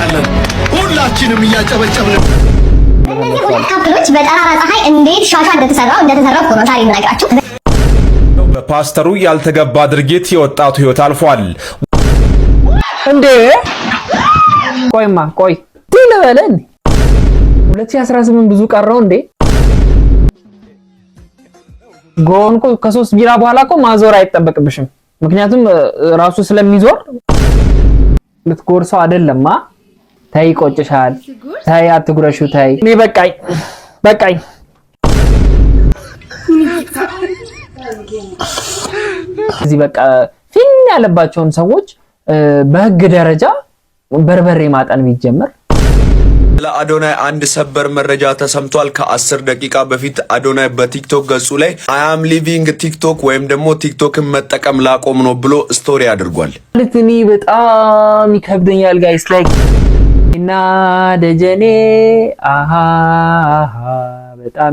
እንገኛለን ሁላችንም እያጨበጨብን እነዚህ ሁለት ካፕሎች በጠራራ ፀሐይ እንዴት ሻሻ እንደተሰራው ነው ታሪክ ነግራችሁ በፓስተሩ ያልተገባ ድርጊት የወጣቱ ህይወት አልፏል እንዴ ቆይ ትለበለን 2018 ብዙ ቀረው እንዴ ጎንኩ ከ3 ቢራ በኋላ እኮ ማዞር አይጠበቅብሽም ምክንያቱም ራሱ ስለሚዞር ልትጎርሰው አይደለማ ታይ ቆጭሻል ታይ አትጉረሹ ታይ እኔ በቃኝ እዚህ በቃ ፊን ያለባቸውን ሰዎች በህግ ደረጃ በርበሬ ማጠን ቢጀምር ለአዶናይ አንድ ሰበር መረጃ ተሰምቷል ከ10 ደቂቃ በፊት አዶናይ በቲክቶክ ገጹ ላይ I am living TikTok ወይም ደግሞ ቲክቶክን መጠቀም ላቆም ነው ብሎ ስቶሪ አድርጓል ለትኒ በጣም ይከብደኛል ጋይስ ላይክ እና ደጀኔ አሃ በጣም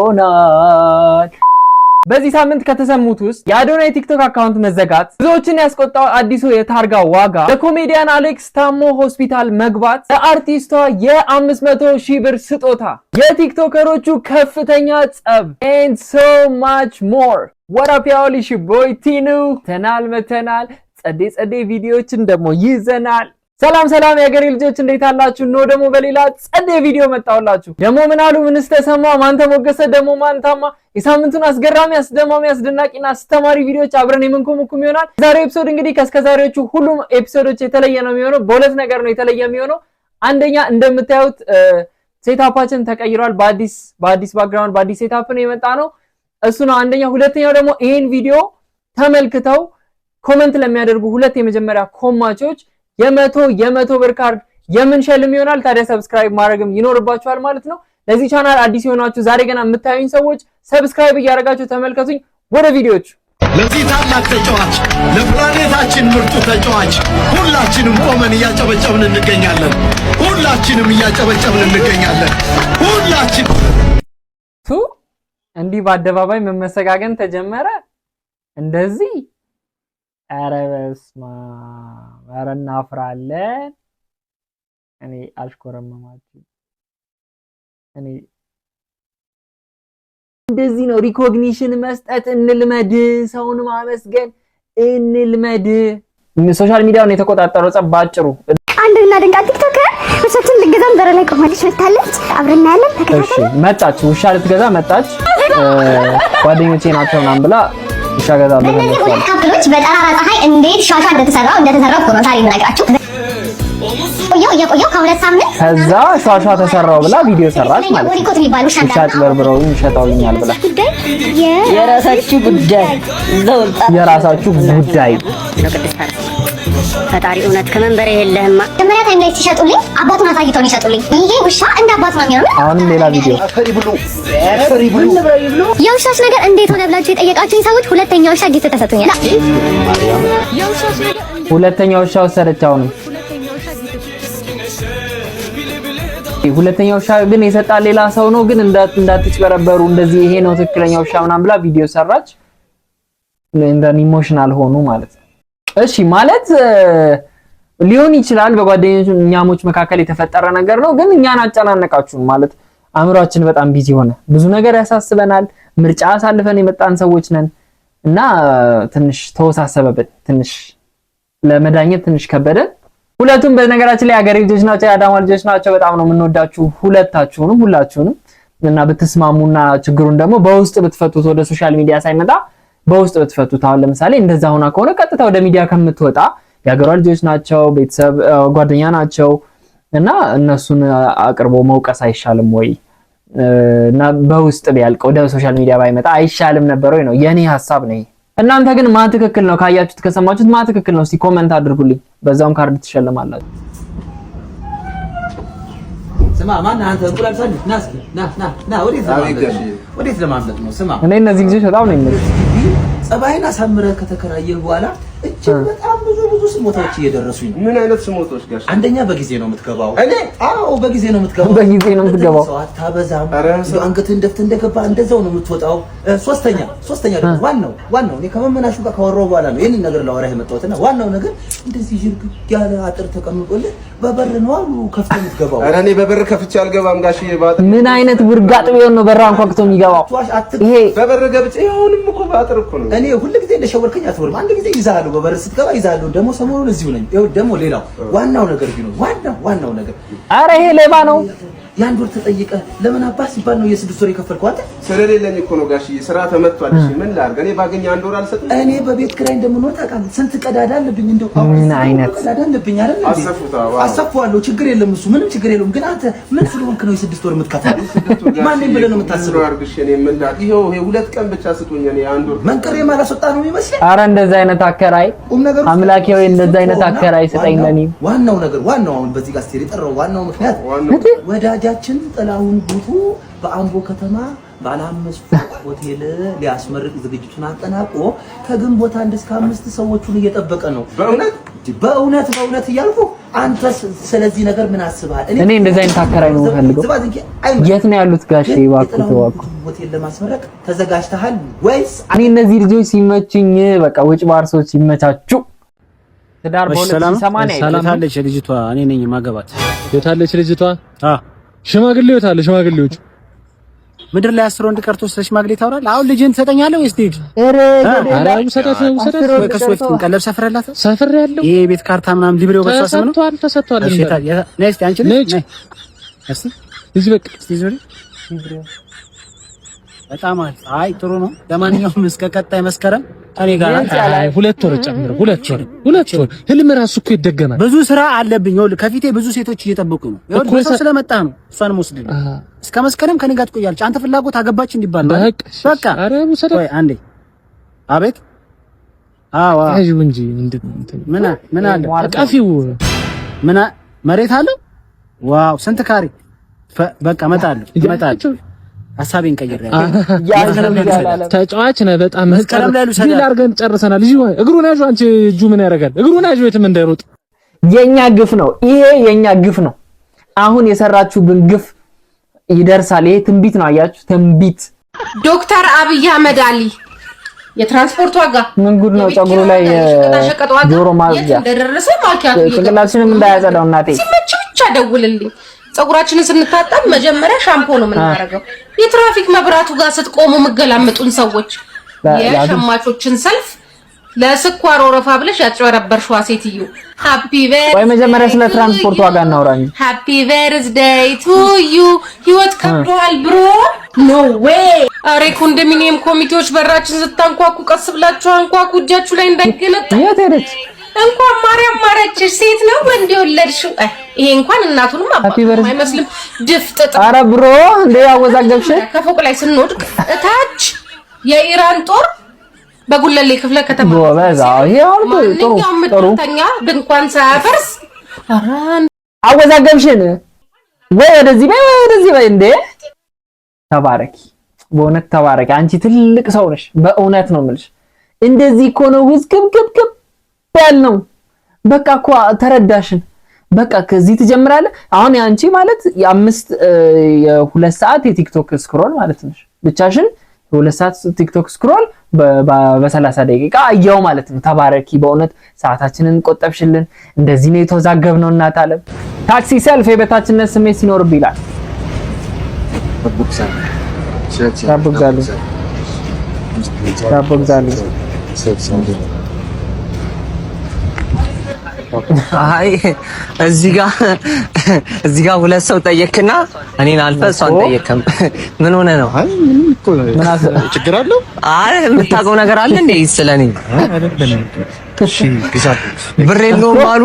ቸግሮናል በዚህ ሳምንት ከተሰሙት ውስጥ የአዶናይ ቲክቶክ አካውንት መዘጋት ብዙዎችን ያስቆጣው አዲሱ የታርጋ ዋጋ ለኮሜዲያን አሌክስ ታሞ ሆስፒታል መግባት ለአርቲስቷ የ500,000 ብር ስጦታ የቲክቶከሮቹ ከፍተኛ ጸብ and so much more what up y'all is your boy Tinu መተናል ጸዴ ቪዲዮችን ደግሞ ይዘናል ሰላም የሀገሬ ልጆች እንዴት አላችሁ ነው ደግሞ በሌላ ጸዴ ቪዲዮ መጣሁላችሁ ደግሞ ምን አሉ ምንስ ተሰማ ማን ተሞገሰ ደግሞ ማን ታማ የሳምንቱን አስገራሚ አስደማሚ አስደናቂና አስተማሪ ቪዲዮዎች አብረን የምንኮመኩም ይሆናል ዛሬ ኤፒሶድ እንግዲህ ከስከዛሬዎቹ ሁሉም ኤፒሶዶች የተለየ ነው የሚሆነው በሁለት ነገር ነው የተለየ የሚሆነው አንደኛ እንደምታዩት ሴታፓችን ተቀይሯል በአዲስ ባክግራውንድ በአዲስ ሴታፕ ነው የመጣ ነው እሱ ነው አንደኛ ሁለተኛው ደግሞ ይሄን ቪዲዮ ተመልክተው ኮሜንት ለሚያደርጉ ሁለት የመጀመሪያ ኮማቾች የመቶ ብር ካርድ የምንሸልም ይሆናል ታዲያ ሰብስክራይብ ማድረግም ይኖርባችኋል ማለት ነው ለዚህ ቻናል አዲስ የሆናችሁ ዛሬ ገና የምታዩኝ ሰዎች ሰብስክራይብ እያደረጋችሁ ተመልከቱኝ ወደ ቪዲዮቹ ለዚህ ታላቅ ተጫዋች ለፕላኔታችን ምርጡ ተጫዋች ሁላችንም ቆመን እያጨበጨብን እንገኛለን ሁላችን እንዲህ በአደባባይ መመሰጋገን ተጀመረ እንደዚህ ኧረ በስመ አብ ኧረ እናፍራለን እኔ አሽኮረመማችሁ እኔ እንደዚህ ነው ሪኮግኒሽን መስጠት እንልመድ ሰውን ማመስገን እንልመድ ሶሻል ሚዲያውን የተቆጣጠረው ጸባጭሩ አንድና ድንቅ ቲክቶከር ውሻችን ልገዛም በር ላይ ቆማለች መጣለች አብረን ያለን እሺ መጣች ውሻ ልትገዛ መጣች ጓደኞቼ ናቸው ምናምን ብላ ውሻ ገዛለሁ እነዚህ ሁለት ካፕሎች በጠራራ ፀሐይ እንዴት ሻሻ እንደተሰራው ነው ታሪክ ነግራችሁ ቆየው ከሁለት ሳምንት ከዛ ሻሻ ተሰራው ብላ ቪዲዮ ሰራች ማለት ነው ውሻ አጭበርብረው ይሸጣውኛል ብላ የራሳችሁ ጉዳይ ፈጣሪ እውነት ከመንበሬ የለህማ መጀመሪያ ታይም ላይ ሲሸጡልኝ አባቱን አሳይተው ነው ይሸጡልኝ ይሄ ውሻ እንደ አባቱ ነው የሚሆነው አሁንም ሌላ ቪዲዮ የውሻሽ ነገር እንዴት ሆነ ብላችሁ የጠየቃችሁኝ ሰዎች ሁለተኛው ውሻ ጊፍት ተሰጥቶኛል ሁለተኛው ውሻ ወሰደች አሁንም ሁለተኛው ውሻ ግን የሰጣ ሌላ ሰው ነው ግን እንዳትጭበረበሩ እንደዚህ ይሄ ነው ትክክለኛው ውሻ ምናምን ብላ ቪዲዮ ሰራች እንደን ኢሞሽናል ሆኑ ማለት ነው እሺ ማለት ሊሆን ይችላል በጓደኞች መካከል የተፈጠረ ነገር ነው ግን እኛን አጨናነቃችሁ ማለት አእምሮአችን በጣም ቢዚ ሆነ ብዙ ነገር ያሳስበናል ምርጫ አሳልፈን የመጣን ሰዎች ነን እና ትንሽ ተወሳሰበበት ትንሽ ለመዳኘት ትንሽ ከበደ ሁለቱም በነገራችን ላይ ሀገሬ ልጆች ናቸው ያዳማ ልጆች ናቸው በጣም ነው የምንወዳችሁ ሁላችሁንም እና ብትስማሙና ችግሩን ደግሞ በውስጥ ብትፈቱት ወደ ሶሻል ሚዲያ ሳይመጣ በውስጥ ብትፈቱት አሁን ለምሳሌ እንደዛ ሆና ከሆነ ቀጥታ ወደ ሚዲያ ከምትወጣ የሀገሯ ልጆች ናቸው ቤተሰብ ጓደኛ ናቸው እና እነሱን አቅርቦ መውቀስ አይሻልም ወይ እና በውስጥ ቢያልቅ ወደ ሶሻል ሚዲያ ባይመጣ አይሻልም ነበር ወይ ነው የኔ ሐሳብ ነው እናንተ ግን ማን ትክክል ነው ካያችሁት ከሰማችሁት ማን ትክክል ነው እስቲ ኮሜንት አድርጉልኝ በዛውም ካርድ ትሸለማላችሁ ስማ ማን አንተ እንቁላል ሰንድ ና ወዴት ለማምለጥ ነው ስማ እኔ እነዚህ ልጆች በጣም ነው የሚሉት ጸባይና ሳምረህ ከተከራየህ በኋላ እጅግ በጣም ብዙ ብዙ ስሞታዎች እየደረሱኝ ነው። ምን አይነት ስሞቶች ጋሽ? አንደኛ በጊዜ ነው የምትገባው። እኔ አዎ በጊዜ ነው የምትገባው። በጊዜ ነው የምትገባው። ሰው አታበዛም። አንገትህን ደፍተህ እንደገባ እንደዛው ነው የምትወጣው። ሶስተኛ ደግሞ ዋናው እኔ ከመመናሹ ጋር ካወራሁ በኋላ ነው ይሄንን ነገር ላወራህ የመጣሁትና ዋናው ነገር እንደዚህ ይርግ ያለ አጥር ተቀምጦልህ በበር ነው አሉ ከፍተህ የምትገባው። ኧረ እኔ በበር ከፍቼ አልገባም ጋሽ። ምን አይነት ውርጋጥ ቢሆን ነው በር አንኳኩቶ የሚገባው? ይሄ በበር ገብቼ አሁንም እኮ በአጥር እኮ ነው። እኔ ሁሉ ጊዜ እንደሸወርከኝ አትወርም። አንድ ጊዜ ይዛሉ በበር ስትገባ ይዛሉ። ደግሞ ሰሞኑን እዚሁ ነኝ። ይኸው ደግሞ ሌላው ዋናው ነገር ቢኖር ዋናው ነገር ኧረ ይሄ ሌባ ነው። የአንድ ወር ተጠይቀህ ለምን አባስ ሲባል ነው የ6 ወር የከፈልከው አንተ? ስለሌለኝ እኮ ነው ጋሽዬ። ስራ ተመቷል። እሺ ምን ላድርግ? እኔ ባገኝ 1 ወር አልሰጥም። እኔ በቤት ኪራይ እንደምኖር ታውቃለህ። ስንት ቀዳዳ አለብኝ። እንደው ምን አይነት ቀዳዳ አለብኝ አይደል? አሰፋዋለሁ። ችግር የለም እሱ ምንም ችግር የለውም። ግን አንተ ምን ስለሆንክ ነው የ6 ወር የምትከፍለው? ማን ነኝ ብለህ ነው የምታስበው? አርግሽ እኔ ምን ላድርግ? ይሄው 2 ቀን ብቻ ስጡኝ። እኔ 1 ወር መንቀሬ ማላስወጣ ነው የሚመስለው። ኧረ እንደዛ አይነት አከራይ አምላኬ ወይ እንደዛ አይነት አከራይ ስጠኝ ለኔ። ዋናው ነገር አሁን በዚህ ጋር ስትሄድ የጠራው ዋናው ምክንያት ወዳጃችን ጥላሁን ጉቱ በአምቦ ከተማ ባለ 5 ፎቅ ሆቴል ሊያስመርቅ ዝግጅቱን አጠናቆ ከግንቦት 1 እስከ 5 ሰዎቹን እየጠበቀ ነው። በእውነት እያልኩ አንተ ስለዚህ ነገር ምን አስበሃል? እኔ እንደዛ አይነት አከራይ ነው የምፈልገው። የት ነው ያሉት ጋሼ? እባክህ ሆቴል ለማስመረቅ ተዘጋጅተሃል ወይስ? እኔ እነዚህ ልጆች ሲመችኝ በቃ ውጭ ባርሶች ይመቻቹ። ትዳር በ280 ሰላታለች ልጅቷ። እኔ ነኝ ማገባት። የታለች ልጅቷ? ሽማግሌው ታለ ሽማግሌዎቹ ምድር ላይ 10 ወንድ ቀርቶ ስለ ሽማግሌ ታወራለህ? አሁን ልጅን ትሰጠኛለህ ወይስ ትሄድ? አራዩ ሰጣት ወይ ከሱ በፊት ቀለብ ሰፍረላት ሰፍሬያለሁ። ይሄ ቤት ካርታ ምናምን ሊብሬው በሷ ስም ነው ተሰጥቷል። ነስቲ አንቺ ነሽ እስቲ እዚህ በቃ እስቲ ዞሪ በጣም አይ ጥሩ ነው። ለማንኛውም እስከ ቀጣይ መስከረም እኔ ጋር 2 ወር ጨምሮ 2 ወር ህልም ራሱ እኮ ይደገማል። ብዙ ስራ አለብኝ። ይኸውልህ ከፊቴ ብዙ ሴቶች እየጠበቁ ነው። ይኸውልህ ሰው ስለመጣ ነው እሷንም ወስድ እስከ መስከረም ከኔ ጋር ትቆያለች። አንተ ፍላጎት አገባች እንዲባል ነው በቃ። አረ ሙሰደ ወይ አንዴ አቤት አዎ አይው እንጂ ምን አለ አቃፊው ምን መሬት አለው? ዋው ስንት ካሬ? በቃ እመጣለሁ ሐሳቤን ቀይሬያለሁ። ተጫዋች ነህ በጣም መስከረም ላይ ዲል አድርገን ጨርሰናል። እግሩን ያዡ አንቺ እጁ ምን ያደርጋል? እግሩን ያዡ የትም እንዳይሮጥ። የኛ ግፍ ነው ይሄ፣ የኛ ግፍ ነው። አሁን የሰራችሁብን ግፍ ይደርሳል። ይሄ ትንቢት ነው። አያችሁ ትንቢት። ዶክተር አብይ አህመድ አሊ የትራንስፖርት ዋጋ ምን ጉድ ነው? ጸጉሩ ላይ ጆሮ ማዝያ እንደደረሰ ማኪያቱ ጭንቅላትሽንም እንዳያጸዳው እናቴ። ሲመች ብቻ ደውልልኝ። ጸጉራችንን ስንታጠብ መጀመሪያ ሻምፖ ነው የምናደርገው። የትራፊክ መብራቱ ጋር ስትቆሙ መገላመጡን ሰዎች የሸማቾችን ሰልፍ ለስኳር ወረፋ ብለሽ ያጭበረበርሽዋ ሴትዮ ሃፒ በርዝ ወይ መጀመሪያ ስለ ትራንስፖርት ዋጋ እናውራኝ። ሃፒ በርዝዴይ ቱ ዩ። ህይወት ከብዷል ብሮ ኖ ዌይ። አሬ ኮንዶሚኒየም ኮሚቴዎች በራችን ስታንኳኩ ቀስ ብላችሁ አንኳኩ፣ እጃችሁ ላይ እንዳይገለጥ። የት ሄደች? እንኳን ማርያም ማረችሽ። ሴት ነው ወንድ የወለድሽው? ይሄ እንኳን እናቱንም አባቱንም አይመስልም ድፍጥጥ። አረ ብሮ እንዴ ያወዛገብሽ። ከፎቅ ላይ ስንወድቅ እታች የኢራን ጦር በጉለሌ ክፍለ ከተማ ጎበዛው። ይሄው ጥሩ ድንኳን ሳያፈርስ አወዛገብሽን። ወይ ወደዚህ በይ እንዴ። ተባረኪ፣ በእውነት ተባረኪ። አንቺ ትልቅ ሰው ነሽ። በእውነት ነው የምልሽ። እንደዚህ እኮ ነው ውዝግብግብግብ ያልነው። በቃ እኮ ተረዳሽን። በቃ ከዚህ ትጀምራለህ። አሁን አንቺ ማለት የ2 ሰዓት የቲክቶክ ስክሮል ማለት ነሽ። ብቻሽን የ2 ሰዓት ቲክቶክ ስክሮል በ30 ደቂቃ አየው ማለት ነው። ተባረኪ፣ በእውነት ሰዓታችንን ቆጠብሽልን። እንደዚህ ነው የተወዛገብነው። እናት አለም ታክሲ ሰልፍ የበታችነት ስሜት ሲኖርብ ይላል። አይ እዚህ ጋር 2 ሰው ጠየቅና እኔን አልፈህ እሷን ጠየቅም። ምን ሆነ ነው? አይ ምን ችግር አለው? አይ የምታውቀው ነገር አለ እንዴ ስለኔ? እሺ ግዛት ብር የለውም አሉ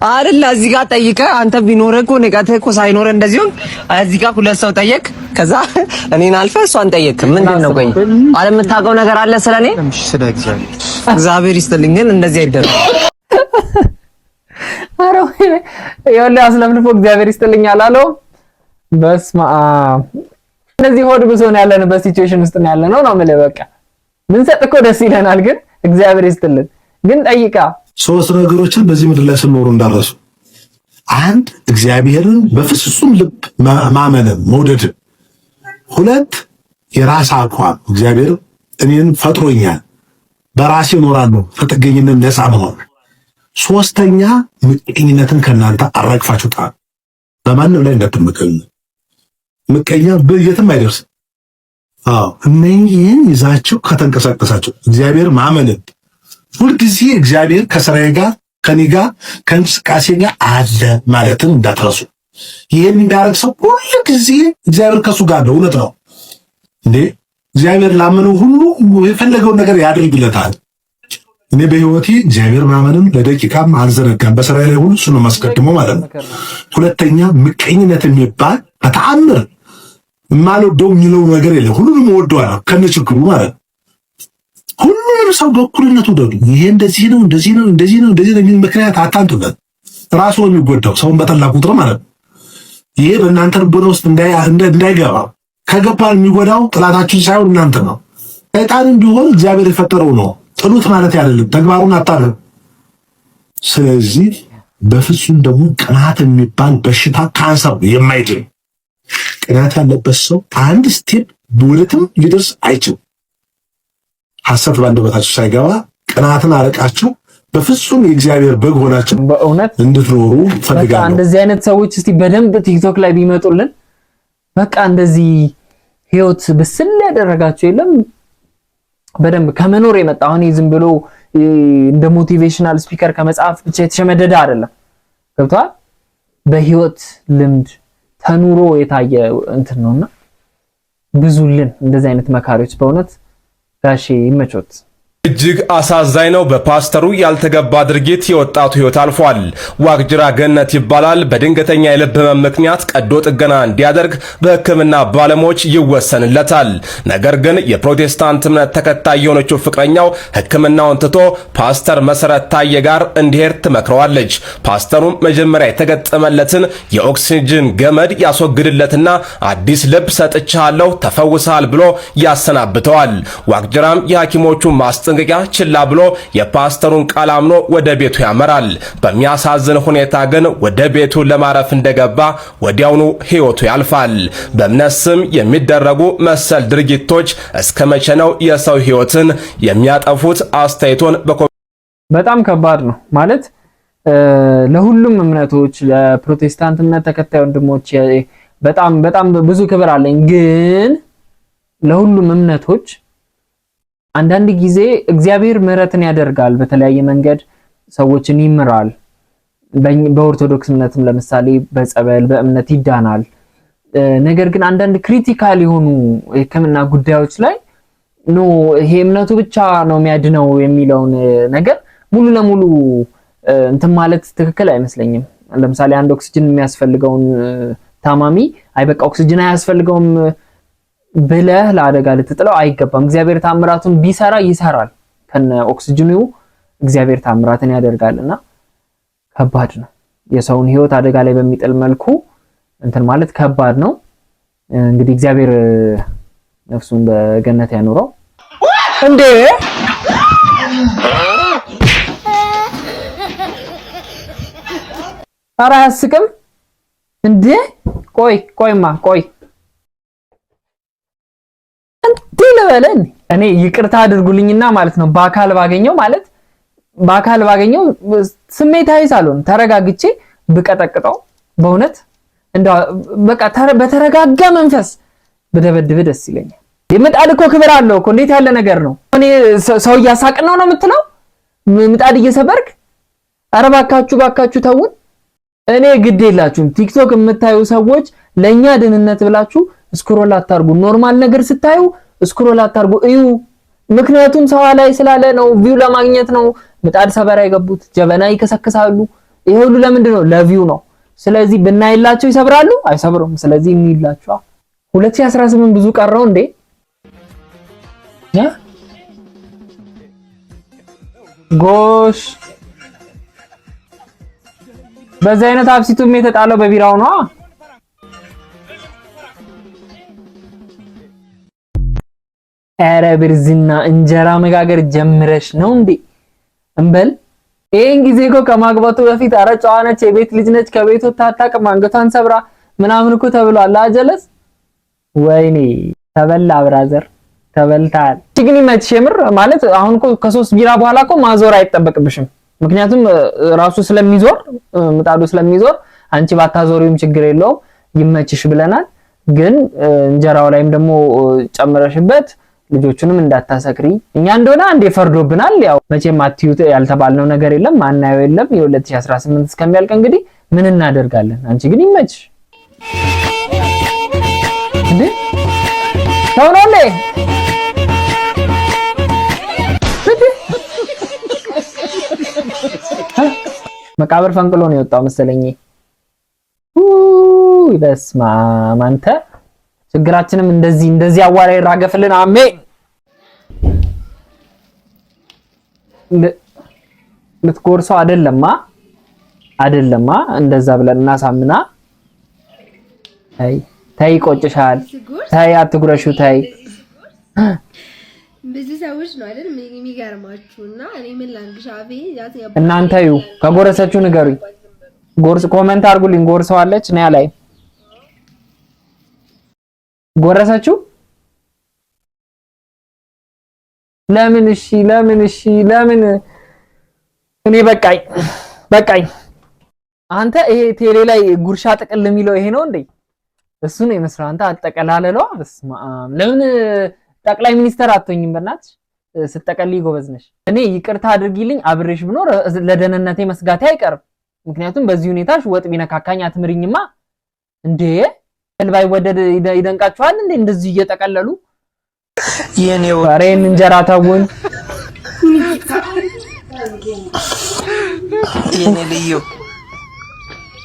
አይደል? እዚህ ጋር ጠይቀህ አንተ ቢኖርህ እኮ ንቀትህ እኮ ሳይኖርህ እንደዚህ ሆንክ። እዚህ ጋር 2 ሰው ጠየቅ፣ ከዛ እኔን አልፈህ እሷን ጠየቅም። ምንድን ነው? ቆይ አለ የምታውቀው ነገር አለ ስለኔ? ስለ እግዚአብሔር ይስጥልኝ፣ ግን እንደዚህ አይደረግም። አረ ይኸውልህ አስለምልፎ እግዚአብሔር ይስጥልኝ አላለው። በስመ አብ። እነዚህ ሆድ ብሶን ያለንበት ሲቹዌሽን ውስጥ ነው ያለነው ነው የምልህ። በቃ ምን ሰጥ እኮ ደስ ይለናል፣ ግን እግዚአብሔር ይስጥልን። ግን ጠይቃ 3 ነገሮችን በዚህ ምድር ላይ ስንኖር እንዳረሱ፣ አንድ እግዚአብሔርን በፍጹም ልብ ማመንን መውደድን፣ 2 የራስ አቋም እግዚአብሔር እኔን ፈጥሮኛል በራሴ እኖራለሁ ከጥገኝነት ነፃ መሆን፣ 3ኛ ምቀኝነትን ከናንተ አራግፋችሁ ጣሉ። በማንም ላይ እንዳትመቀኙ። ምቀኛ የትም አይደርስም። እነኝህን ይዛችሁ ከተንቀሳቀሳችሁ እግዚአብሔር ማመንን ሁልጊዜ እግዚአብሔር ከስራዬ ጋር ከኔ ጋር ከእንቅስቃሴ ጋር አለ ማለትን እንዳትረሱ። ይሄን እንዳደረግ ሰው ሁልጊዜ እግዚአብሔር ከሱ ጋር ነው። እውነት ነው እንዴ? እግዚአብሔር ላመነው ሁሉ የፈለገውን ነገር ያድርግለታል። እኔ በህይወቴ እግዚአብሔር ማመንን ለደቂቃም አልዘነጋም። በስራዬ ላይ ሁሉ እሱን ነው የማስቀድመው ማለት ነው። 2ኛ ምቀኝነት የሚባል በተአምር የማልወደው የሚለው ነገር የለም። ሁሉንም እወደዋለሁ ከነችግሩ ማለት ነው። ሁሉንም ሰው በእኩልነት ውደዱ። ይሄ እንደዚህ ነው እንደዚህ ነው እንደዚህ ነው እንደዚህ ነው የሚል ምክንያት አታንጡበት። ራሱ ነው የሚጎዳው ሰውን በጠላ ቁጥር ማለት ነው። ይሄ በእናንተ ልቦና ውስጥ እንዳይገባ ከገባ የሚጎዳው ጥላታችን ሳይሆን እናንተ ነው። ሰይጣንም ቢሆን እግዚአብሔር የፈጠረው ነው። ጥሉት ማለት አይደለም። ተግባሩን አታረም። ስለዚህ በፍጹም ደግሞ ቅናት የሚባል በሽታ ካንሰር የማይድን ቅናት ያለበት ሰው አንድ ስቴፕ ወደትም ሊደርስ አይችልም። ሐሰት ባንደበታችሁ ሳይገባ ቅናትን አረቃችሁ በፍጹም የእግዚአብሔር በግ ሆናችሁ በእውነት እንድትኖሩ ፈልጋለሁ። በቃ እንደዚህ አይነት ሰዎች እስቲ በደንብ ቲክቶክ ላይ ቢመጡልን። በቃ እንደዚህ ህይወት ብስል ያደረጋቸው የለም። በደንብ ከመኖር የመጣ አሁን ዝም ብሎ እንደ ሞቲቬሽናል ስፒከር ከመጽሐፍ ብቻ የተሸመደደ አይደለም። ገብቷል? በህይወት ልምድ ተኑሮ የታየ እንትን ነውና ብዙልን እንደዚህ አይነት መካሪዎች በእውነት ጋሼ ይመቾት። እጅግ አሳዛኝ ነው። በፓስተሩ ያልተገባ ድርጊት የወጣቱ ህይወት አልፏል። ዋቅጅራ ገነት ይባላል። በድንገተኛ የልብ ህመም ምክንያት ቀዶ ጥገና እንዲያደርግ በህክምና ባለሙያዎች ይወሰንለታል። ነገር ግን የፕሮቴስታንት እምነት ተከታይ የሆነችው ፍቅረኛው ህክምናውን ትቶ ፓስተር መሰረት ታየ ጋር እንዲሄድ ትመክረዋለች። ፓስተሩም መጀመሪያ የተገጠመለትን የኦክሲጅን ገመድ ያስወግድለትና አዲስ ልብ ሰጥቻለሁ ተፈውሰሃል ብሎ ያሰናብተዋል። ዋቅጅራም የሐኪሞቹ ማስጠንቀቂያ ችላ ብሎ የፓስተሩን ቃል አምኖ ወደ ቤቱ ያመራል። በሚያሳዝን ሁኔታ ግን ወደ ቤቱ ለማረፍ እንደገባ ወዲያውኑ ህይወቱ ያልፋል። በእምነት ስም የሚደረጉ መሰል ድርጊቶች እስከ መቼ ነው የሰው ህይወትን የሚያጠፉት? አስተያየቶን በጣም ከባድ ነው ማለት ለሁሉም እምነቶች ለፕሮቴስታንት እምነት ተከታይ ወንድሞች በጣም ብዙ ክብር አለኝ። ግን ለሁሉም እምነቶች አንዳንድ ጊዜ እግዚአብሔር ምሕረትን ያደርጋል። በተለያየ መንገድ ሰዎችን ይምራል። በኦርቶዶክስ እምነትም ለምሳሌ በጸበል በእምነት ይዳናል። ነገር ግን አንዳንድ ክሪቲካል የሆኑ የሕክምና ጉዳዮች ላይ ይሄ እምነቱ ብቻ ነው የሚያድነው የሚለውን ነገር ሙሉ ለሙሉ እንትን ማለት ትክክል አይመስለኝም። ለምሳሌ አንድ ኦክሲጅን የሚያስፈልገውን ታማሚ በቃ ኦክሲጅን አያስፈልገውም ብለህ ለአደጋ ልትጥለው አይገባም። እግዚአብሔር ታምራቱን ቢሰራ ይሰራል። ከነ ኦክሲጅኑ እግዚአብሔር ታምራትን ያደርጋልና ከባድ ነው። የሰውን ህይወት አደጋ ላይ በሚጥል መልኩ እንትን ማለት ከባድ ነው። እንግዲህ እግዚአብሔር ነፍሱን በገነት ያኑረው። እንዴ ኧረ አያስቅም እንዴ? ቆይማ ለበለን እኔ ይቅርታ አድርጉልኝና ማለት ነው በአካል ባገኘው ስሜታዊ ሳልሆን ተረጋግቼ ብቀጠቅጠው በእውነት እንደው በቃ በተረጋጋ መንፈስ በደበድብ ደስ ይለኛል። የምጣድ እኮ ክብር አለው እኮ እንዴት ያለ ነገር ነው? እኔ ሰው እያሳቅን ነው የምትለው ምጣድ እየሰበርክ? ኧረ ባካችሁ ተውን። እኔ ግድ የላችሁም ቲክቶክ የምታዩ ሰዎች ለኛ ደህንነት ብላችሁ ስክሮል አታርጉ። ኖርማል ነገር ስታዩ ስክሮል አታርጉ እዩ። ምክንያቱም ሰው ላይ ስላለ ነው፣ ቪው ለማግኘት ነው። ምጣድ ሰበራ የገቡት ጀበና ይከሰክሳሉ። ይሄ ሁሉ ለምንድን ነው? ለቪው ነው። ስለዚህ ብናይላቸው ይሰብራሉ አይሰብሩም። ስለዚህ እንይላቸው። 2018 ብዙ ቀረው እንዴ? ጎሽ በዚህ አይነት አብሲቱም የተጣለው በቢራው ነው። ኧረ ብርዝና እንጀራ መጋገር ጀምረሽ ነው እንዴ? እንበል ይሄን ጊዜ እኮ ከማግባቱ በፊት ኧረ ጨዋ ነች፣ የቤት ልጅ ነች፣ ከቤት ወጥታ አታውቅም፣ አንገቷን ሰብራ ምናምን እኮ ተብሏል። አጀለስ ወይኔ ተበላ ብራዘር ተበልታል። ግን ይመችሽ የምር ማለት አሁን እኮ ከ3 ቢራ በኋላ እኮ ማዞር አይጠበቅብሽም። ምክንያቱም ራሱ ስለሚዞር ምጣዱ ስለሚዞር አንቺ ባታዞሪውም ችግር የለውም ይመችሽ ብለናል። ግን እንጀራው ላይም ደግሞ ጨምረሽበት ልጆቹንም እንዳታሰክሪ። እኛ እንደሆነ አንዴ ፈርዶብናል። ያው መቼም አትዩት ያልተባልነው ነገር የለም ማናየው የለም። የ2018 እስከሚያልቅ እንግዲህ ምን እናደርጋለን። አንቺ ግን ይመችሽ እንዴ ነው መቃብር ፈንቅሎ ነው የወጣው መሰለኝ። በስመ አብ አንተ ችግራችንም እንደዚህ አዋራ ይራገፍልን። አሜን። ልትጎርሰው አይደለማ እንደዛ ብለን እናሳምና። ታይ ቆጭሻል፣ ታይ አትጉረሹ፣ ታይ ብዙ ሰዎች ነው አይደል የሚገርማችሁና እኔ ምን ላንግሽ አቤ እናንተ ዩ ከጎረሰችሁ ንገሩኝ። ጎርስ ኮሜንት አድርጉልኝ። ጎርሰዋለች ነው ያላይ ጎረሰችሁ? ለምን እሺ ለምን እኔ በቃኝ። አንተ ይሄ ቴሌ ላይ ጉርሻ ጥቅል የሚለው ይሄ ነው እንዴ? እሱ ነው ይመስላል። አንተ አጠቀላለለው። በስመ አብ ለምን ጠቅላይ ሚኒስተር አትሆኝም? በእናትሽ ስትጠቀልይ ጎበዝ ነሽ። እኔ ይቅርታ አድርጊልኝ አብሬሽ ብኖር ለደህንነቴ መስጋቴ አይቀርም። ምክንያቱም በዚህ ሁኔታሽ ወጥ ቢነካካኝ አትምሪኝማ እንዴ? ልባይ ወደድ ይደንቃችኋል እንዴ? እንደዚህ እየጠቀለሉ የኔው አሬን እንጀራ ታውን የኔ ልዩ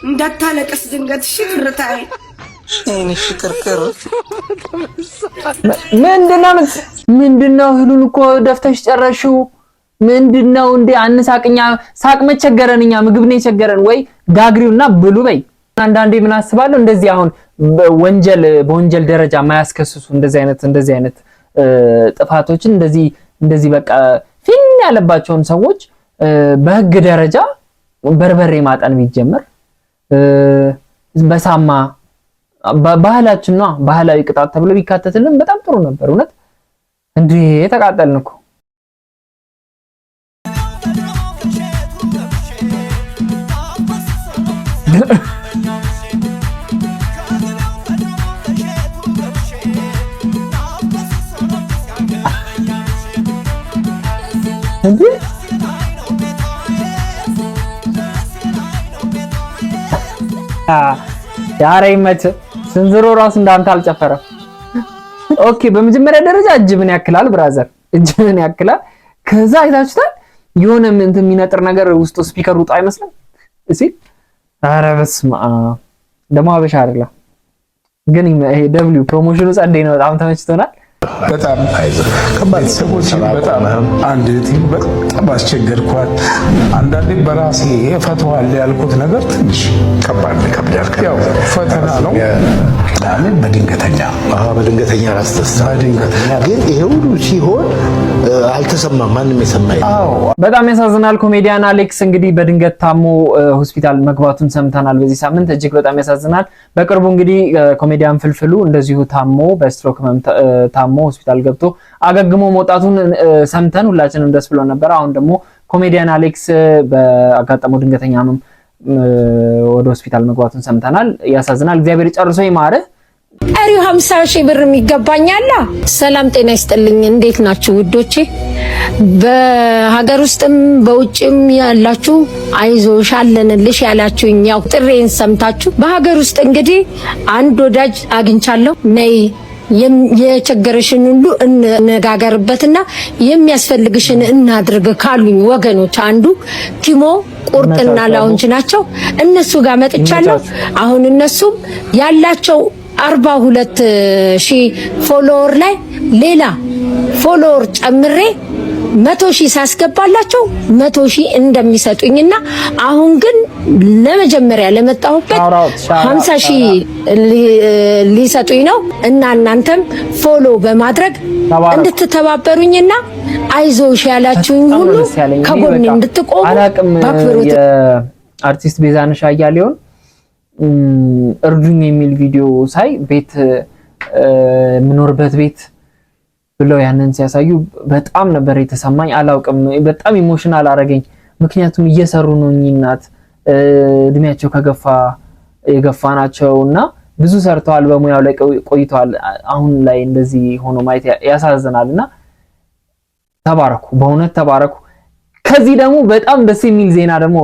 እንዳታለቅስ ድንገት ሽክርታይ እኔ ሽክርክር ምንድነው? ህሉን እኮ ደፍተሽ ጨረሽው። ምንድነው እንዴ? አንሳቅኛ ሳቅ መቸገረን። እኛ ምግብ ነው የቸገረን። ወይ ጋግሪውና ብሉ በይ። አንዳንዴ ምን አስባለሁ እንደዚህ አሁን በወንጀል ደረጃ ማያስከስሱ እንደዚህ አይነት ጥፋቶችን እንደዚህ በቃ ፊን ያለባቸውን ሰዎች በህግ ደረጃ በርበሬ ማጠን ቢጀመር በሳማ ባህላችን ነው ባህላዊ ቅጣት ተብሎ ቢካተትልን በጣም ጥሩ ነበር። እውነት እንዴ ተቃጠልን እኮ። እንዴ ዳሬ መች ስንዝሮ ራስ እንዳንተ አልጨፈረም። ኦኬ በመጀመሪያ ደረጃ እጅ ምን ያክላል ብራዘር? እጅ ምን ያክላል? ከዛ አይታችሁታል የሆነ እንትን የሚነጥር ነገር ውስጡ ስፒከር ውጣ አይመስልም? እሺ ኧረ በስመ አብ ደሞ አበሻ አይደለም ግን ይሄ ደብሊው ፕሮሞሽኑ ጸዴ ነው። በጣም ተመችቶናል። በጣም ከባድ ሰዎች በጣም አንድ ቲም በጣም አስቸገርኳት። አንዳንዴ በራሴ ፈተዋል ያልኩት ነገር ትንሽ ከባድ ያው ፈተና ነው። ዳምን በድንገተኛ ራስተሳ ግን ይሄ ሁሉ ሲሆን አልተሰማም፣ ማንም የሰማይ። በጣም ያሳዝናል። ኮሜዲያን አሌክስ እንግዲህ በድንገት ታሞ ሆስፒታል መግባቱን ሰምተናል በዚህ ሳምንት። እጅግ በጣም ያሳዝናል። በቅርቡ እንግዲህ ኮሜዲያን ፍልፍሉ እንደዚሁ ታሞ በስትሮክ ታሞ ሆስፒታል ገብቶ አገግሞ መውጣቱን ሰምተን ሁላችንም ደስ ብሎ ነበር። አሁን ደግሞ ኮሜዲያን አሌክስ በአጋጣሚው ድንገተኛ ህመም ወደ ሆስፒታል መግባቱን ሰምተናል። ያሳዝናል። እግዚአብሔር ጨርሶ ይማርህ። ቀሪው 50,000 ብር የሚገባኛል። ሰላም ጤና ይስጥልኝ። እንዴት ናችሁ ውዶቼ? በሀገር ውስጥም በውጭም ያላችሁ አይዞሽ አለንልሽ ያላችሁኝ ያው ጥሬን ሰምታችሁ በሀገር ውስጥ እንግዲህ አንድ ወዳጅ አግኝቻለሁ። ነይ የቸገረሽን ሁሉ እንነጋገርበትና የሚያስፈልግሽን እናድርግ ካሉኝ ወገኖች አንዱ ቲሞ ቁርጥና ላውንጅ ናቸው። እነሱ ጋር መጥቻለሁ። አሁን እነሱም ያላቸው 42,000 ፎሎወር ላይ ሌላ ፎሎወር ጨምሬ 100,000 ሳስገባላቸው 100,000 እንደሚሰጡኝና አሁን ግን ለመጀመሪያ ለመጣሁበት 50,000 ሊሰጡኝ ነው እና እናንተም ፎሎ በማድረግ እንድትተባበሩኝና አይዞሽ ያላችሁኝ ሁሉ ከጎኔ እንድትቆሙ ባክብሩት። አርቲስት ቤዛነሽ አያሌውን እርዱኝ የሚል ቪዲዮ ሳይ ቤት ምኖርበት ቤት ብለው ያንን ሲያሳዩ በጣም ነበር የተሰማኝ። አላውቅም በጣም ኢሞሽናል አረገኝ። ምክንያቱም እየሰሩ ነው እናት እድሜያቸው ከገፋ የገፋናቸውና ብዙ ሰርተዋል፣ በሙያው ላይ ቆይተዋል። አሁን ላይ እንደዚህ ሆኖ ማየት ያሳዝናልና ተባረኩ፣ በእውነት ተባረኩ። ከዚህ ደግሞ በጣም ደስ የሚል ዜና ደግሞ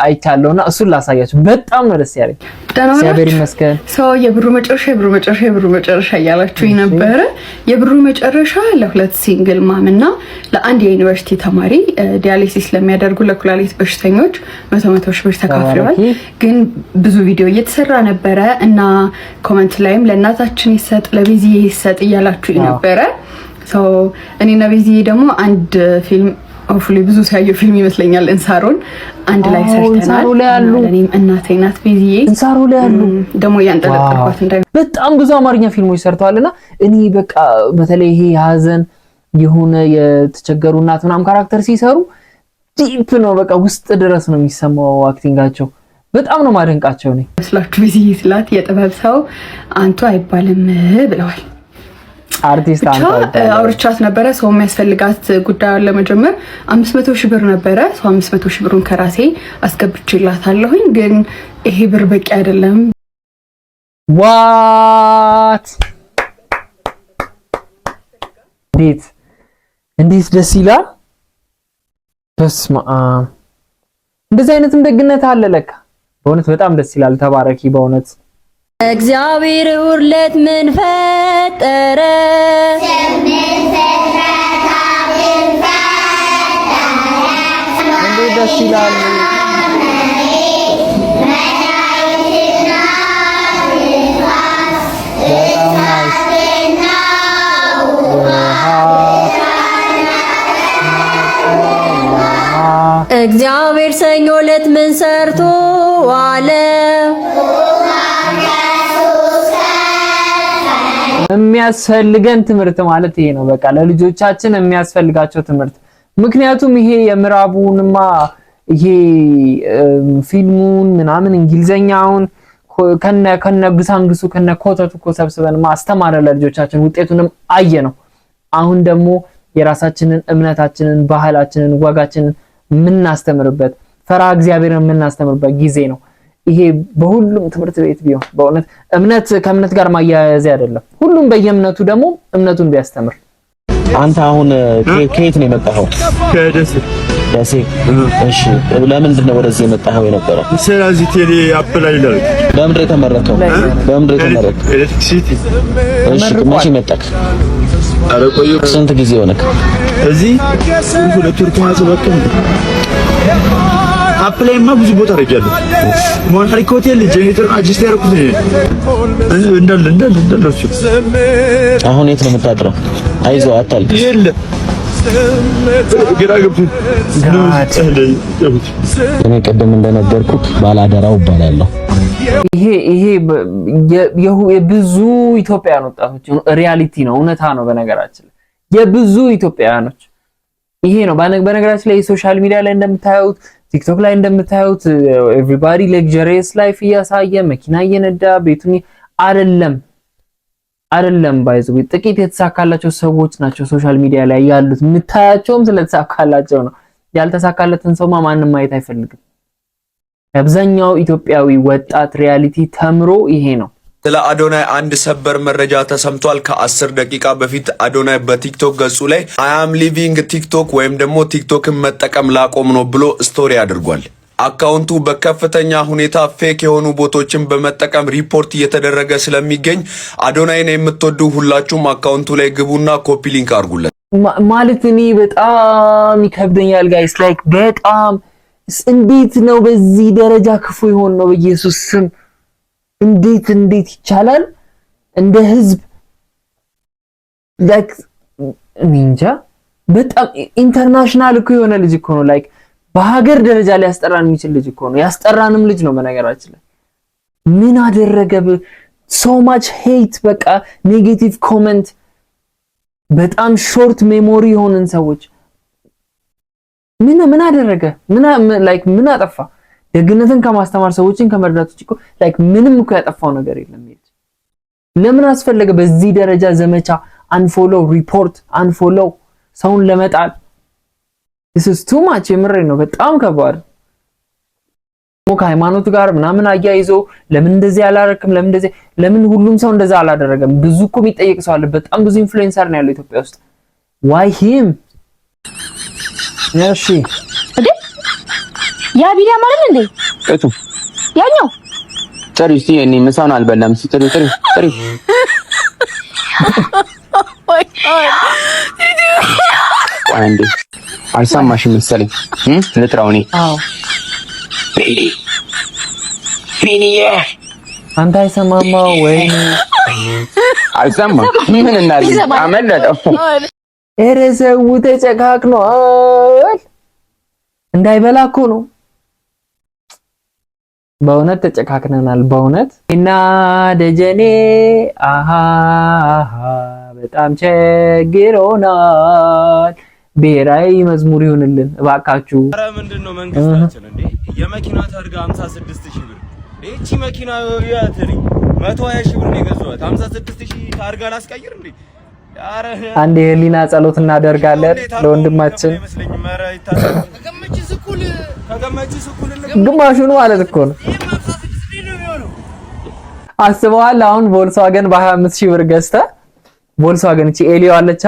አይቻለውና እሱን ላሳያችሁ። በጣም ነው ደስ ያለኝ። እግዚአብሔር ይመስገን። የብሩ መጨረሻ እያላችሁኝ ነበረ። የብሩ መጨረሻ ለሁለት ሲንግል ማምና ለአንድ የዩኒቨርሲቲ ተማሪ ዲያሊሲስ ለሚያደርጉ ለኩላሊት በሽተኞች 100 ሺህ ብር ተካፍለዋል። ግን ብዙ ቪዲዮ እየተሰራ ነበረ እና ኮሜንት ላይም ለእናታችን ይሰጥ ለቤዚዬ ይሰጥ እያላችሁኝ ነበረ። እኔና ቤዚዬ ደግሞ አንድ ፊልም ሆፍሊ ብዙ ሲያየው ፊልም ይመስለኛል እንሳሮን አንድ ላይ ሰርተናል። እኔም እናቴ ናት ቤዚዬ እንሳሮ ላይ ያሉ ደግሞ ያንጠለጠልኳት እንዳይ በጣም ብዙ አማርኛ ፊልሞች ሰርተዋልና እኔ በቃ በተለይ ይሄ ሀዘን የሆነ የተቸገሩ እናት ምናምን ካራክተር ሲሰሩ ዲፕ ነው፣ በቃ ውስጥ ድረስ ነው የሚሰማው አክቲንጋቸው። በጣም ነው ማደንቃቸው። እኔ መስላችሁ ቤዚዬ ስላት የጥበብ ሰው አንቱ አይባልም ብለዋል። አርቲስት አውርቻት ነበረ። ሰው የሚያስፈልጋት ጉዳዩን ለመጀመር 500 ሺህ ብር ነበረ። 500 ሺህ ብሩን ከራሴ አስገብቼላታለሁኝ። ግን ይሄ ብር በቂ አይደለም። ዋት እንዴት ደስ ይላል። በስመ አብ እንደዚህ አይነትም ደግነት አለ ለካ። በእውነት በጣም ደስ ይላል። ተባረኪ በእውነት። እግዚአብሔር ሁለት ምን ፈጠረ እንዴት ደስ ይላል። እግዚአብሔር ሰኞ ዕለት ምን ሰርቶ ዋለ? የሚያስፈልገን ትምህርት ማለት ይሄ ነው። በቃ ለልጆቻችን የሚያስፈልጋቸው ትምህርት። ምክንያቱም ይሄ የምራቡንማ ይሄ ፊልሙን ምናምን እንግሊዘኛውን ከነ ግሳንግሱ ከነ ኮተቱ ሰብስበንማ አስተማረ ለልጆቻችን፣ ውጤቱንም አየ ነው። አሁን ደግሞ የራሳችንን እምነታችንን፣ ባህላችንን፣ ወጋችንን የምናስተምርበት ፈራ እግዚአብሔርን የምናስተምርበት ጊዜ ነው። ይሄ በሁሉም ትምህርት ቤት ቢሆን በእውነት እምነት ከእምነት ጋር ማያያዝ አይደለም። ሁሉም በየእምነቱ ደግሞ እምነቱን ቢያስተምር። አንተ አሁን ከየት ነው የመጣኸው? ከደሴ። ደሴ። እሺ፣ ለምንድን ነው ወደዚህ የመጣኸው የነበረው? ስለዚህ ቴሌ አፕላይ ላይ በምንድን የተመረከው? ኤሌክትሪሲቲ። እሺ፣ መቼ መጣክ? ኧረ ቆየሁ። ስንት ጊዜ ሆነክ እዚህ? 2 ወር ተማጽበከም አፕላይማ ብዙ ቦታ አድርጌያለሁ። ሞናሪክ ሆቴል ጄኔሬተር አጅስት ያደረኩት እንዳለ አሁን የት ነው የምታድረው? አይዞህ አታልቅ። የለም ግራ ገብቶኝ እኔ ቅድም እንደነገርኩት ባላደራው እባላለሁ። ይሄ የብዙ ኢትዮጵያውያን ወጣቶች ሪያሊቲ ነው፣ እውነታ ነው። በነገራችን ላይ የብዙ ኢትዮጵያውያኖች ይሄ ነው። በነገራችን ላይ ሶሻል ሚዲያ ላይ እንደምታዩት ቲክቶክ ላይ እንደምታዩት ኤቭሪባዲ ሌክዠሪየስ ላይፍ እያሳየ መኪና እየነዳ ቤቱን አይደለም ባይዙ ጥቂት የተሳካላቸው ሰዎች ናቸው ሶሻል ሚዲያ ላይ ያሉት። የምታያቸውም ስለተሳካላቸው ነው። ያልተሳካለትን ሰውማ ማንም ማየት አይፈልግም። አብዛኛው ኢትዮጵያዊ ወጣት ሪያሊቲ ተምሮ ይሄ ነው። ስለ አዶናይ አንድ ሰበር መረጃ ተሰምቷል። ከ10 ደቂቃ በፊት አዶናይ በቲክቶክ ገጹ ላይ አይ አም ሊቪንግ ቲክቶክ ወይም ደግሞ ቲክቶክን መጠቀም ላቆም ነው ብሎ ስቶሪ አድርጓል። አካውንቱ በከፍተኛ ሁኔታ ፌክ የሆኑ ቦቶችን በመጠቀም ሪፖርት እየተደረገ ስለሚገኝ አዶናይን የምትወዱ ሁላችሁም አካውንቱ ላይ ግቡና ኮፒ ሊንክ አድርጉለት። ማለት እኔ በጣም ይከብደኛል ጋይስ። ላይክ በጣም እንዴት ነው በዚህ ደረጃ ክፉ ይሆን ነው? በኢየሱስ ስም እንዴት ይቻላል? እንደ ህዝብ ላይክ እንጃ በጣም ኢንተርናሽናል እኮ የሆነ ልጅ እኮ ነው። ላይክ በሀገር ደረጃ ላይ ያስጠራን የሚችል ልጅ እኮ ነው። ያስጠራንም ልጅ ነው በነገራችን ላይ። ምን አደረገ? so much hate በቃ ኔጌቲቭ ኮሜንት፣ በጣም ሾርት ሜሞሪ የሆነን ሰዎች ምን አደረገ? ምን አጠፋ? ደግነትን ከማስተማር ሰዎችን ከመርዳት ውጪ እኮ ላይክ ምንም እኮ ያጠፋው ነገር የለም። ለምን አስፈለገ በዚህ ደረጃ ዘመቻ? አንፎሎው፣ ሪፖርት፣ አንፎሎው ሰውን ለመጣል this is too much። የምሬ ነው፣ በጣም ከባድ። ከሃይማኖት ጋር ምናምን አያይዞ ለምን እንደዚህ አላረክም? ለምን ሁሉም ሰው እንደዛ አላደረገም? ብዙ እኮ የሚጠየቅ ሰው አለ። በጣም ብዙ ኢንፍሉዌንሰር ነው ያለው ኢትዮጵያ ውስጥ። why him? እሺ ያ ቢላ ማለት እንዴ? እቱ ያኛው ጥሪስ እኔ ምሳውን አልበላም። ጥሪ አንዴ አልሰማሽም መሰለኝ። ልጥራው እኔ። አዎ ቢኒዬ አንተ አይሰማማ ወይ? አልሰማም። ምን እናድርግ? አመለጠው። ኧረ ሰው ተጨካክኗል። እንዳይበላ እኮ ነው። በእውነት ተጨካክነናል። በእውነት እና ደጀኔ አሃ በጣም ቸግሮናል። ብሔራዊ መዝሙር ይሁንልን እባካችሁ። ኧረ ምንድነው መንግስታችን እንዴ? የመኪና ታርጋ 56000 ብር። እቺ መኪና ያተሪ 120 ሺህ ብር ነው የገዛሁት። 56000 ታርጋ ላስቀይር እንዴ? ኧረ አንድ የህሊና ጸሎት እናደርጋለን ለወንድማችን። ግማሹን ማለት እኮ ነው። አስበዋል። አሁን ቮልስዋገን በ25000 ብር ገዝተህ ቮልስዋገን እቺ ኤሊዮ አለቻ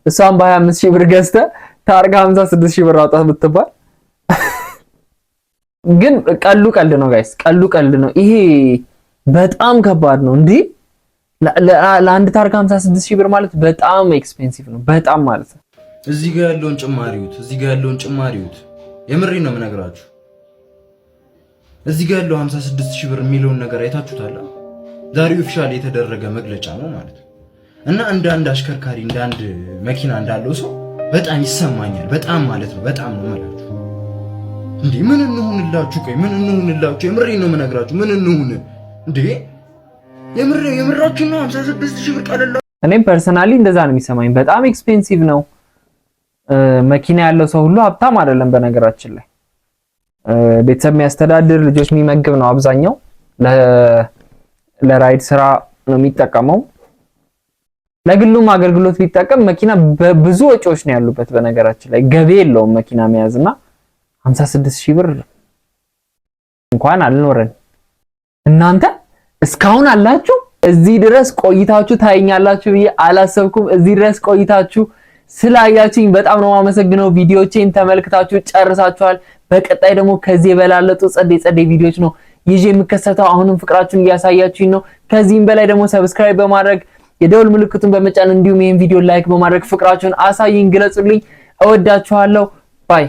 እሷን በ25000 ብር ገዝተህ ታርጋ 56000 ብር አውጣት ብትባል ግን ቀልድ ነው ጋይስ፣ ቀልድ ነው ይሄ። በጣም ከባድ ነው እንዴ! ለአንድ ታርጋ 56000 ብር ማለት በጣም ኤክስፔንሲቭ ነው፣ በጣም ማለት ነው። እዚህ ጋር ያለውን ጭማሪውት የምሬ ነው የምነግራችሁ። እዚህ ጋር ያለው 56000 ብር የሚለውን ነገር አይታችሁታል። ዛሬ ኦፊሻል የተደረገ መግለጫ ነው ማለት ነው። እና እንደ አንድ አሽከርካሪ እንደ አንድ መኪና እንዳለው ሰው በጣም ይሰማኛል። በጣም ማለት ነው፣ በጣም ነው ማለት ነው። እንዴ ምን እንሁንላችሁ? ቆይ ምን እንሁንላችሁ? የምሬ ነው የምነግራችሁ። ምን እንሁን እንዴ? የምራችሁ ነው 56000 ብር ቀለላ። እኔም ፐርሰናሊ እንደዛ ነው የሚሰማኝ። በጣም ኤክስፔንሲቭ ነው። መኪና ያለው ሰው ሁሉ ሀብታም አይደለም በነገራችን ላይ። ቤተሰብ የሚያስተዳድር ልጆች የሚመግብ ነው አብዛኛው። ለራይድ ስራ ነው የሚጠቀመው። ለግሉም አገልግሎት ቢጠቀም መኪና በብዙ ወጪዎች ነው ያሉበት በነገራችን ላይ። ገቢ የለውም መኪና መያዝና 56000 ብር እንኳን አልኖረን። እናንተ እስካሁን አላችሁ? እዚህ ድረስ ቆይታችሁ ታይኛላችሁ ብዬ አላሰብኩም። እዚህ ድረስ ቆይታችሁ ስላያችሁኝ በጣም ነው የማመሰግነው። ቪዲዮቼን ተመልክታችሁ ጨርሳችኋል። በቀጣይ ደግሞ ከዚህ የበላለጡ ጸዴ ቪዲዮዎች ነው ይዤ የምከሰተው። አሁንም ፍቅራችሁን እያሳያችሁኝ ነው። ከዚህም በላይ ደግሞ ሰብስክራይብ በማድረግ የደውል ምልክቱን በመጫን እንዲሁም ይሄን ቪዲዮ ላይክ በማድረግ ፍቅራችሁን አሳዩኝ፣ ግለጹልኝ። እወዳችኋለሁ። ባይ